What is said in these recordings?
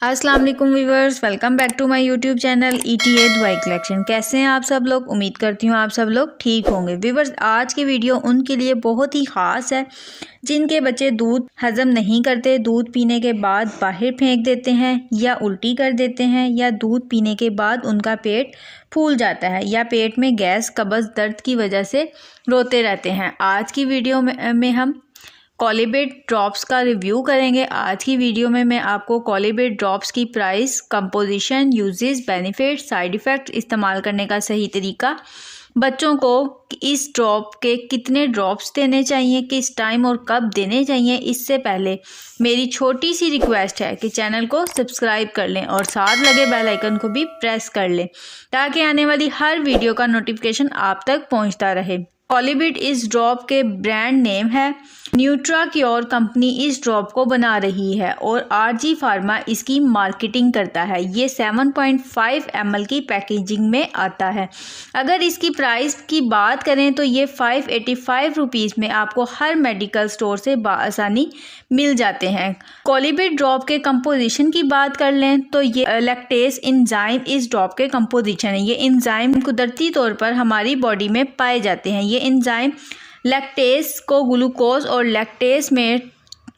अस्सलाम वालेकुम viewers, welcome back to my YouTube channel ETA दवाई कलेक्शन। कैसे हैं आप सब लोग? उम्मीद करती हूँ आप सब लोग ठीक होंगे। व्यूअर्स, आज की वीडियो उनके लिए बहुत ही ख़ास है जिनके बच्चे दूध हज़म नहीं करते, दूध पीने के बाद बाहर फेंक देते हैं या उल्टी कर देते हैं, या दूध पीने के बाद उनका पेट फूल जाता है या पेट में गैस, कब्ज़, दर्द की वजह से रोते रहते हैं। आज की वीडियो में हम कॉलीबेट ड्रॉप्स का रिव्यू करेंगे। आज की वीडियो में मैं आपको कॉलीबेट ड्रॉप्स की price, composition, uses, benefit, side effect, इस्तेमाल करने का सही तरीका, बच्चों को इस ड्रॉप के कितने ड्रॉप्स देने चाहिए, किस टाइम और कब देने चाहिए, इससे पहले मेरी छोटी सी रिक्वेस्ट है कि चैनल को सब्सक्राइब कर लें और साथ लगे बेल आइकन को भी प्रेस कर लें ताकि आने वाली हर वीडियो का नोटिफिकेशन आप तक पहुंचता रहे। कॉलीबेट इस ड्रॉप के ब्रांड नेम है। न्यूट्राक्योर कंपनी इस ड्रॉप को बना रही है और RG फार्मा इसकी मार्केटिंग करता है। ये 7.5 ml की पैकेजिंग में आता है। अगर इसकी प्राइस की बात करें तो ये 585 रुपीज़ में आपको हर मेडिकल स्टोर से बाआसानी मिल जाते हैं। कॉलीबेट ड्रॉप के कंपोजिशन की बात कर लें तो ये लैक्टेस एंजाइम इस ड्रॉप के कंपोजिशन है। ये एंजाइम कुदरती तौर पर हमारी बॉडी में पाए जाते हैं। ये एंजाइम लैक्टेस को ग्लूकोज और लैक्टेस में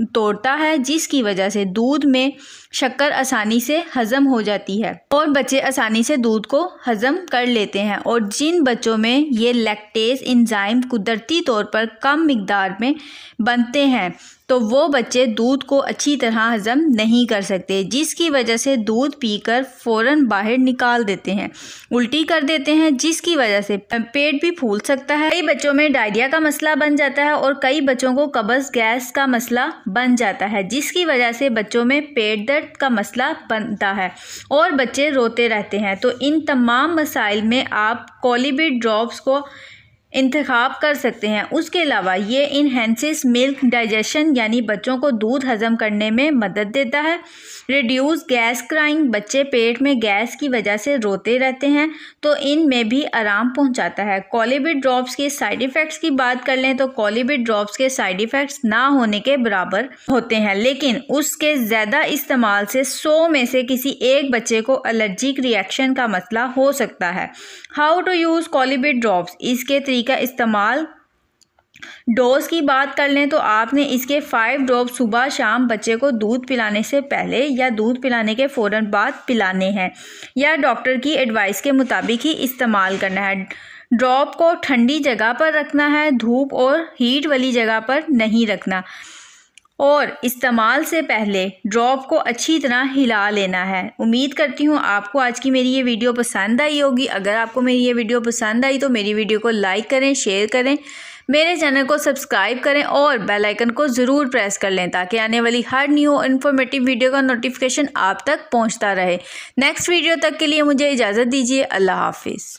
तोड़ता है, जिसकी वजह से दूध में शक्कर आसानी से हज़म हो जाती है और बच्चे आसानी से दूध को हज़म कर लेते हैं। और जिन बच्चों में ये लैक्टेस एंजाइम कुदरती तौर पर कम मिकदार में बनते हैं तो वो बच्चे दूध को अच्छी तरह हज़म नहीं कर सकते, जिसकी वजह से दूध पीकर फ़ौरन बाहर निकाल देते हैं, उल्टी कर देते हैं, जिसकी वजह से पेट भी फूल सकता है। कई बच्चों में डायरिया का मसला बन जाता है और कई बच्चों को कब्ज़, गैस का मसला बन जाता है, जिसकी वजह से बच्चों में पेट दर्द का मसला बनता है और बच्चे रोते रहते हैं। तो इन तमाम मसाइल में आप कॉलीबेट ड्रॉप्स को इंतखाब कर सकते हैं। उसके अलावा ये इनहेंसेस मिल्क डाइजेशन, यानी बच्चों को दूध हज़म करने में मदद देता है। रिड्यूस गैस क्राइंग, बच्चे पेट में गैस की वजह से रोते रहते हैं तो इनमें भी आराम पहुंचाता है। कॉलीबेट ड्रॉप्स के साइड इफ़ेक्ट्स की बात कर लें तो कॉलीबेट ड्रॉप्स के साइड इफ़ेक्ट्स ना होने के बराबर होते हैं, लेकिन उसके ज़्यादा इस्तेमाल से 100 में से किसी एक बच्चे को एलर्जिक रिएक्शन का मसला हो सकता है। हाउ टू यूज़ कॉलीबेट ड्रॉप्स, इसके तरीका इस्तेमाल। डोज की बात कर लें तो आपने इसके 5 ड्रॉप सुबह शाम बच्चे को दूध पिलाने से पहले या दूध पिलाने के फ़ौरन बाद पिलाने हैं या डॉक्टर की एडवाइस के मुताबिक ही इस्तेमाल करना है। ड्रॉप को ठंडी जगह पर रखना है, धूप और हीट वाली जगह पर नहीं रखना और इस्तेमाल से पहले ड्रॉप को अच्छी तरह हिला लेना है। उम्मीद करती हूँ आपको आज की मेरी ये वीडियो पसंद आई होगी। अगर आपको मेरी ये वीडियो पसंद आई तो मेरी वीडियो को लाइक करें, शेयर करें, मेरे चैनल को सब्सक्राइब करें और बेल आइकन को ज़रूर प्रेस कर लें ताकि आने वाली हर न्यू इन्फॉर्मेटिव वीडियो का नोटिफिकेशन आप तक पहुँचता रहे। नेक्स्ट वीडियो तक के लिए मुझे इजाज़त दीजिए। अल्लाह हाफिज़।